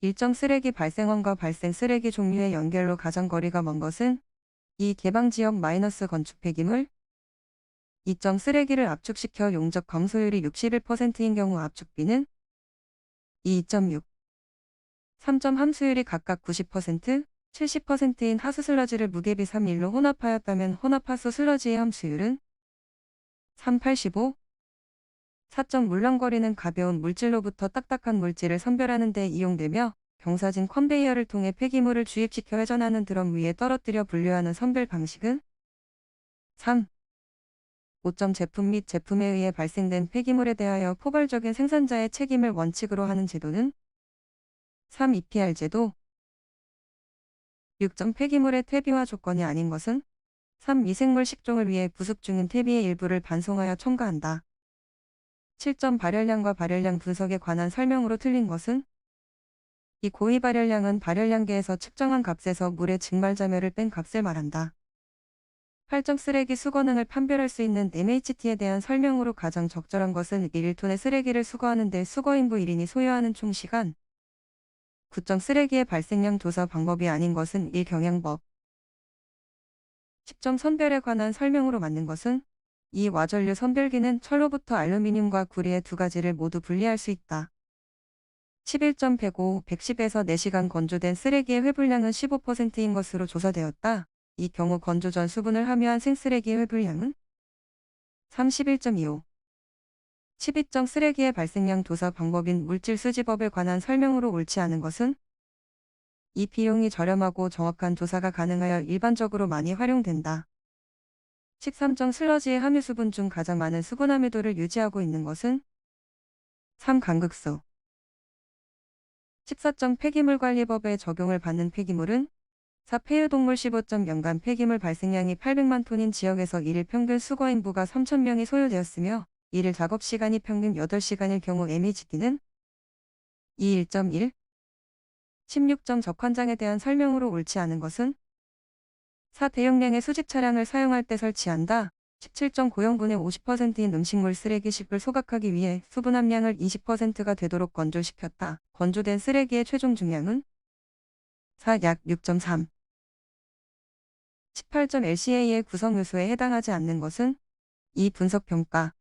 일정 쓰레기 발생원과 발생 쓰레기 종류의 연결로 가장 거리가 먼 것은 2. 개방지역 마이너스 건축 폐기물 2점 쓰레기를 압축시켜 용적 검소율이 61%인 경우 압축비는 2.6 3점 함수율이 각각 90%, 70%인 하수 슬러지를 무게비 3:1로 혼합하였다면 혼합하수 슬러지의 함수율은 3.85 4점 물렁거리는 가벼운 물질로부터 딱딱한 물질을 선별하는 데 이용되며 경사진 컨베이어를 통해 폐기물을 주입시켜 회전하는 드럼 위에 떨어뜨려 분류하는 선별 방식은 3. 5점 제품 및 제품에 의해 발생된 폐기물에 대하여 포괄적인 생산자의 책임을 원칙으로 하는 제도는 3. EPR 제도 6점 폐기물의 퇴비화 조건이 아닌 것은 3. 미생물 식종을 위해 부숙 중인 퇴비의 일부를 반송하여 첨가한다. 7점 발열량과 발열량 분석에 관한 설명으로 틀린 것은 이 고위 발열량은 발열량계에서 측정한 값에서 물의 증발자멸을 뺀 값을 말한다. 8점 쓰레기 수거능을 판별할 수 있는 MHT에 대한 설명으로 가장 적절한 것은 1톤의 쓰레기를 수거하는 데 수거인부 1인이 소요하는 총 시간 9점 쓰레기의 발생량 조사 방법이 아닌 것은 1. 경향법 10점 선별에 관한 설명으로 맞는 것은 이 와전류 선별기는 철로부터 알루미늄과 구리의 두 가지를 모두 분리할 수 있다. 11점 105, 110에서 4시간 건조된 쓰레기의 회분량은 15%인 것으로 조사되었다. 이 경우 건조 전 수분을 함유한 생쓰레기의 회분량은 31.25 12점 쓰레기의 발생량 조사 방법인 물질 수지법에 관한 설명으로 옳지 않은 것은 이 비용이 저렴하고 정확한 조사가 가능하여 일반적으로 많이 활용된다. 13점 슬러지의 함유 수분 중 가장 많은 수분 함유도를 유지하고 있는 것은 3. 간극수 14점 폐기물관리법에 적용을 받는 폐기물은 4. 폐유동물 15점 연간 폐기물 발생량이 800만 톤인 지역에서 1일 평균 수거인부가 3,000명이 소요되었으며 1일 작업시간이 평균 8시간일 경우 MHD는 1.1 16점 적환장에 대한 설명으로 옳지 않은 것은 4. 대용량의 수직 차량을 사용할 때 설치한다. 17점 고형분의 50%인 음식물 쓰레기 10을 소각하기 위해 수분 함량을 20%가 되도록 건조시켰다. 건조된 쓰레기의 최종 중량은 4. 약 6.3 18점 LCA의 구성요소에 해당하지 않는 것은 2. 분석평가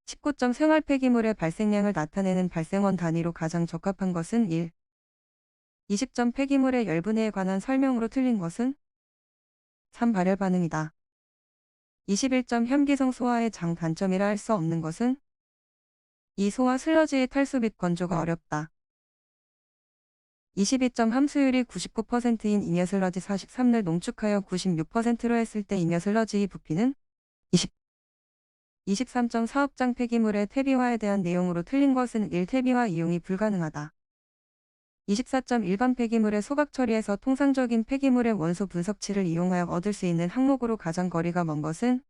19점 생활 폐기물의 발생량을 나타내는 발생원 단위로 가장 적합한 것은 1. 20점 폐기물의 열분해에 관한 설명으로 틀린 것은 3. 발열 반응이다. 21점 혐기성 소화의 장단점이라 할 수 없는 것은 2. 소화 슬러지의 탈수 및 건조가 어렵다. 22점 함수율이 99%인 잉여 슬러지 43를 농축하여 96%로 했을 때 잉여 슬러지의 부피는 20. 23점 사업장 폐기물의 퇴비화에 대한 내용으로 틀린 것은 1. 퇴비화 이용이 불가능하다. 24점 일반 폐기물의 소각 처리에서 통상적인 폐기물의 원소 분석치를 이용하여 얻을 수 있는 항목으로 가장 거리가 먼 것은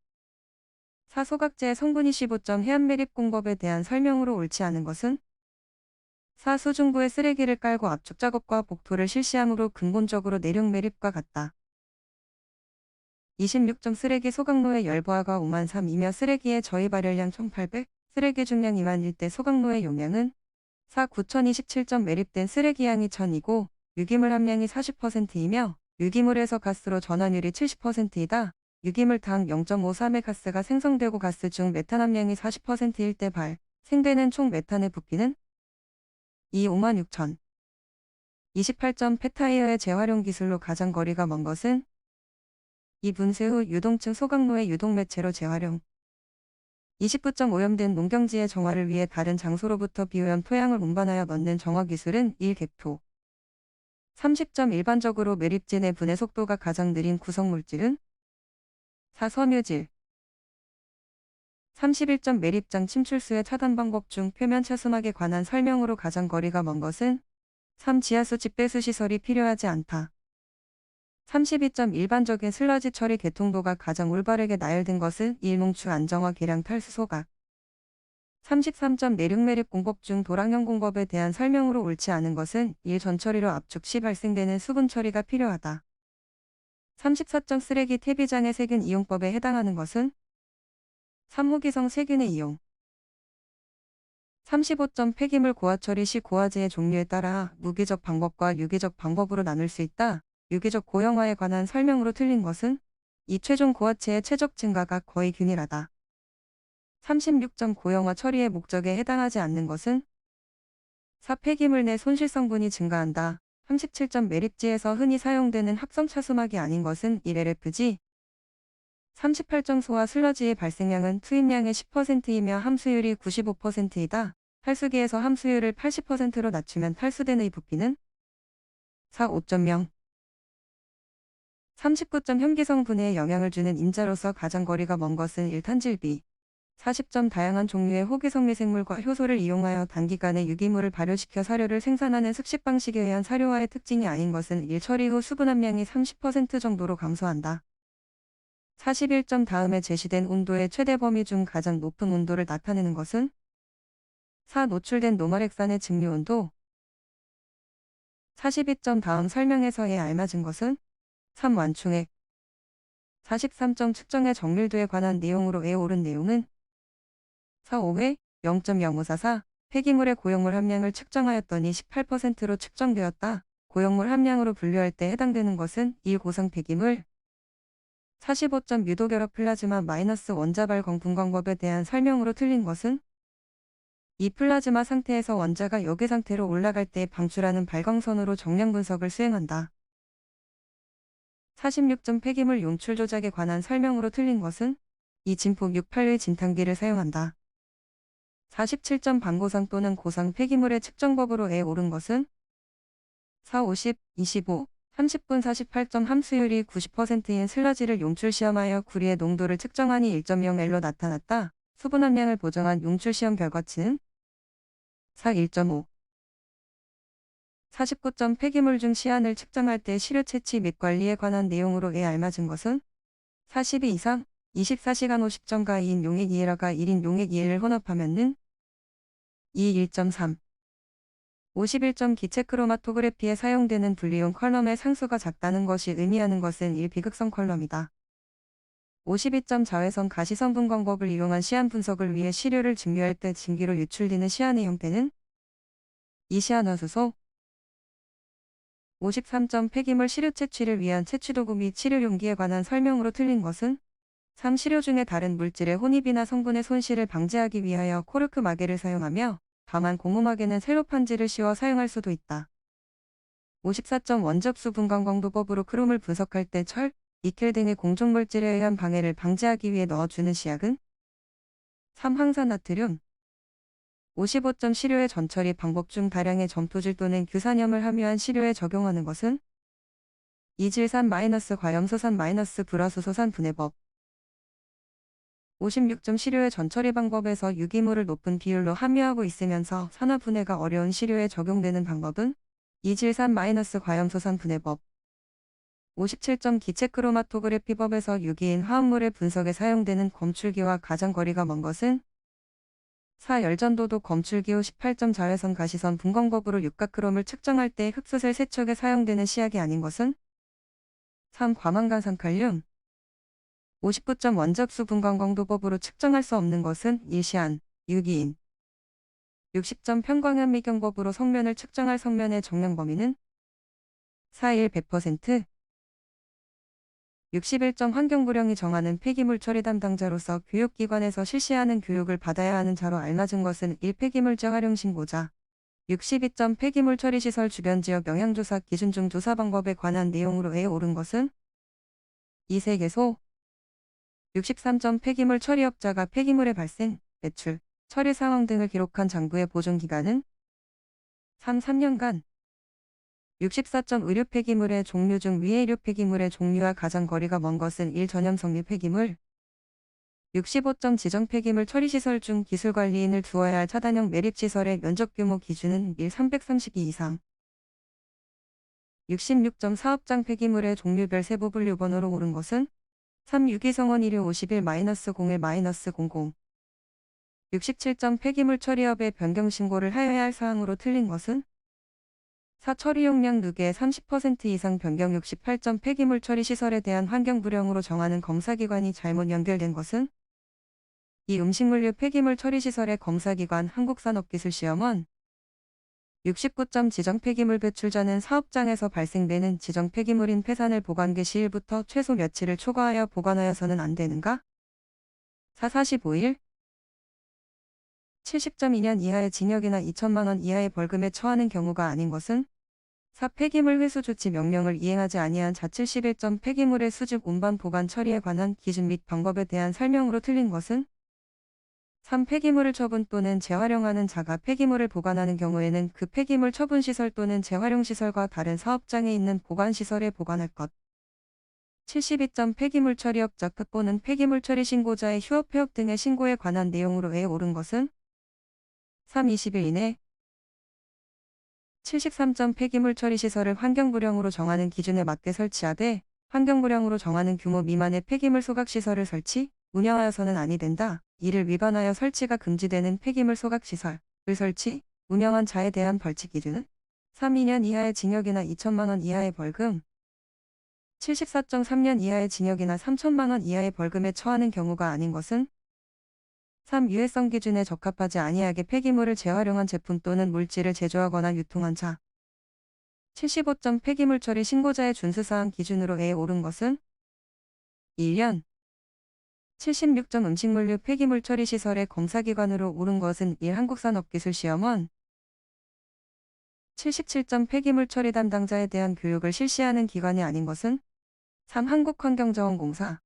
4. 소각제의 성분 25점 해안매립공법에 대한 설명으로 옳지 않은 것은 4. 수중부에 쓰레기를 깔고 압축 작업과 복토를 실시함으로 근본적으로 내륙 매립과 같다. 26점 쓰레기 소각로의 열보화가 5만 3이며 쓰레기의 저희 발열량 1800, 쓰레기 중량 2만 1대 소각로의 용량은 4. 9027점 매립된 쓰레기양이 1000이고 유기물 함량이 40%이며 유기물에서 가스로 전환율이 70%이다. 유기물 당 0.53의 가스가 생성되고 가스 중 메탄 함량이 40%일 때 발생되는 총 메탄의 부피는 2. 56,000 28점 폐타이어의 재활용 기술로 가장 거리가 먼 것은 2. 분쇄 후 유동층 소각로의 유동매체로 재활용 29점 오염된 농경지의 정화를 위해 다른 장소로부터 비오염 토양을 운반하여 넣는 정화 기술은 1. 객토 30점 일반적으로 매립진의 분해 속도가 가장 느린 구성물질은 4. 섬유질 31점 매립장 침출수의 차단 방법 중 표면 차수막에 관한 설명으로 가장 거리가 먼 것은 3. 지하수 집배수 시설이 필요하지 않다. 32점 일반적인 슬러지 처리 개통도가 가장 올바르게 나열된 것은 1. 농축 안정화 계량 탈수 소각 33점 내륙매립 공법 중 도랑형 공법에 대한 설명으로 옳지 않은 것은 1. 전처리로 압축 시 발생되는 수분 처리가 필요하다. 34점 쓰레기 퇴비장의 세균 이용법에 해당하는 것은 3. 호기성 세균의 이용 35점 폐기물 고아 처리 시 고아제의 종류에 따라 무기적 방법과 유기적 방법으로 나눌 수 있다. 유기적 고형화에 관한 설명으로 틀린 것은 이 최종 고아체의 최적 증가가 거의 균일하다. 36점 고형화 처리의 목적에 해당하지 않는 것은 4. 폐기물 내 손실 성분이 증가한다. 37점 매립지에서 흔히 사용되는 합성 차수막이 아닌 것은 1LFG. 38점 소와 슬러지의 발생량은 투입량의 10%이며 함수율이 95%이다. 탈수기에서 함수율을 80%로 낮추면 탈수된 의 부피는 4. 5.0. 39점 혐기성 분해에 영향을 주는 인자로서 가장 거리가 먼 것은 1탄질비. 40점 다양한 종류의 호기성 미생물과 효소를 이용하여 단기간에 유기물을 발효시켜 사료를 생산하는 습식 방식에 의한 사료화의 특징이 아닌 것은 1. 처리 후 수분 함량이 30% 정도로 감소한다. 41점 다음에 제시된 온도의 최대 범위 중 가장 높은 온도를 나타내는 것은 4. 노출된 노말액산의 증류 온도. 42점 다음 설명에서의 알맞은 것은 3. 완충액. 43점 측정의 정밀도에 관한 내용으로 에 옳은 내용은 4. 5회 0.0544 폐기물의 고형물 함량을 측정하였더니 18%로 측정되었다. 고형물 함량으로 분류할 때 해당되는 것은 1. 고성 폐기물. 45점 유도결합 플라즈마 마이너스 원자발 분광법에 대한 설명으로 틀린 것은 이 플라즈마 상태에서 원자가 역의 상태로 올라갈 때 방출하는 발광선으로 정량 분석을 수행한다. 46점 폐기물 용출 조작에 관한 설명으로 틀린 것은 이 진폭 68의 진탕기를 사용한다. 47점 반고상 또는 고상 폐기물의 측정법으로 에 옳은 것은 4, 50, 25, 30분 48점 함수율이 90%인 슬러지를 용출 시험하여 구리의 농도를 측정하니 1.0L로 나타났다. 수분 함량을 보정한 용출 시험 결과치는 4, 1.5. 49점 폐기물 중 시안을 측정할 때 시료 채취 및 관리에 관한 내용으로 에 알맞은 것은 42 이상 24시간 50점과 2인 용액 2L과 1인 용액 2L을 혼합하면은 2, 1.3. 51점 기체 크로마토그래피에 사용되는 분리용 컬럼의 상수가 작다는 것이 의미하는 것은 1. 비극성 컬럼이다. 52점 자외선 가시성 분광법을 이용한 시안 분석을 위해 시료를 증류할 때 증기로 유출되는 시안의 형태는 2. 시안화수소. 53점 폐기물 시료 채취를 위한 채취도구 및 치료 용기에 관한 설명으로 틀린 것은 3. 시료 중에 다른 물질의 혼입이나 성분의 손실을 방지하기 위하여 코르크 마개를 사용하며 다만 고무마개는 셀로판지를 씌워 사용할 수도 있다. 54점 원접수 분광광도법으로 크롬을 분석할 때 철, 니켈 등의 공존물질에 의한 방해를 방지하기 위해 넣어주는 시약은 3. 항산나트륨. 55점 시료의 전처리 방법 중 다량의 점토질 또는 규산염을 함유한 시료에 적용하는 것은 이질산 과염소산 불화수소산 분해법. 56점 시료의 전처리 방법에서 유기물을 높은 비율로 함유하고 있으면서 산화 분해가 어려운 시료에 적용되는 방법은 이질산 과염소산 분해법. 57점 기체 크로마토그래피법에서 유기인 화합물의 분석에 사용되는 검출기와 가장 거리가 먼 것은 4. 열전도도 검출기 후 18점 자외선 가시선 분광법으로 육각크롬을 측정할 때 흑수슬 세척에 사용되는 시약이 아닌 것은 3. 과망간산칼륨. 59점 원접수 분광광도법으로 측정할 수 없는 것은 일시안, 유기인. 60점 편광현미경법으로 성면을 측정할 성면의 정량 범위는 4, 1, 100%. 61점 환경부령이 정하는 폐기물 처리 담당자로서 교육기관에서 실시하는 교육을 받아야 하는 자로 알맞은 것은 1. 폐기물제 활용 신고자. 62점 폐기물 처리시설 주변 지역 영향조사 기준 중 조사 방법에 관한 내용으로 에 옳은 것은 2. 세계소. 63점 폐기물 처리업자가 폐기물의 발생, 배출, 처리 상황 등을 기록한 장부의 보존 기간은 3. 3년간. 64점 의료 폐기물의 종류 중 위의 의료 폐기물의 종류와 가장 거리가 먼 것은 1. 전염성류 폐기물. 65점 지정 폐기물 처리시설 중 기술관리인을 두어야 할 차단형 매립시설의 면적 규모 기준은 1. 332 이상. 66점 사업장 폐기물의 종류별 세부 분류 번호로 옳은 것은 3. 유기성원 1류 51-01-00. 67점 폐기물 처리업의 변경 신고를 하여야 할 사항으로 틀린 것은 4. 처리 용량 누계의 30% 이상 변경. 68점 폐기물 처리 시설에 대한 환경 불량으로 정하는 검사기관이 잘못 연결된 것은 이 음식물류 폐기물 처리시설의 검사기관 한국산업기술시험원 69점 지정 폐기물 배출 전은 사업장에서 발생되는 지정 폐기물인 폐산을 보관개 시일부터 최소 며칠을 초과하여 보관하여서는 안 되는가? 4. 45일 70점 2년 이하의 징역이나 2천만 원 이하의 벌금에 처하는 경우가 아닌 것은 4. 폐기물 회수 조치 명령을 이행하지 아니한 자 71점 폐기물의 수집 운반 보관 처리에 관한 기준 및 방법에 대한 설명으로 틀린 것은 3. 폐기물을 처분 또는 재활용하는 자가 폐기물을 보관하는 경우에는 그 폐기물 처분시설 또는 재활용시설과 다른 사업장에 있는 보관시설에 보관할 것. 72점 폐기물 처리 업적 또는 폐기물 처리 신고자의 휴업 폐업 등의 신고에 관한 내용으로 외에 옳은 것은 3. 20일 이내 73점 폐기물 처리 시설을 환경부령으로 정하는 기준에 맞게 설치하되 환경부령으로 정하는 규모 미만의 폐기물 소각시설을 설치, 운영하여서는 아니 된다. 이를 위반하여 설치가 금지되는 폐기물 소각시설을 설치, 운영한 자에 대한 벌칙 기준은 3. 2년 이하의 징역이나 2천만 원 이하의 벌금 74.3년 이하의 징역이나 3천만 원 이하의 벌금에 처하는 경우가 아닌 것은 3. 유해성 기준에 적합하지 아니하게 폐기물을 재활용한 제품 또는 물질을 제조하거나 유통한 자 75점 폐기물 처리 신고자의 준수사항 기준으로 외에 옳은 것은 1년 76점 음식물류 폐기물 처리 시설의 검사기관으로 옳은 것은 1. 한국산업기술시험원 77점 폐기물 처리 담당자에 대한 교육을 실시하는 기관이 아닌 것은 3. 한국환경자원공사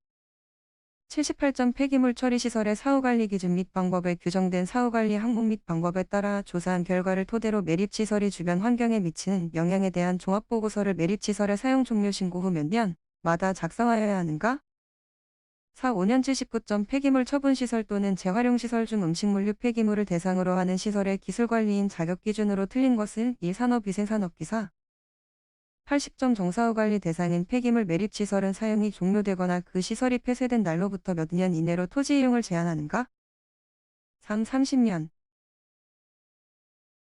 78점 폐기물 처리 시설의 사후관리 기준 및 방법에 규정된 사후관리 항목 및 방법에 따라 조사한 결과를 토대로 매립시설이 주변 환경에 미치는 영향에 대한 종합보고서를 매립시설의 사용 종료 신고 후 몇 년마다 작성하여야 하는가? 4. 5년 79점 폐기물 처분시설 또는 재활용시설 중 음식물류 폐기물을 대상으로 하는 시설의 기술관리인 자격기준으로 틀린 것은 1. 산업위생산업기사 80점 정사후관리 대상인 폐기물 매립시설은 사용이 종료되거나 그 시설이 폐쇄된 날로부터 몇 년 이내로 토지 이용을 제한하는가? 3. 30년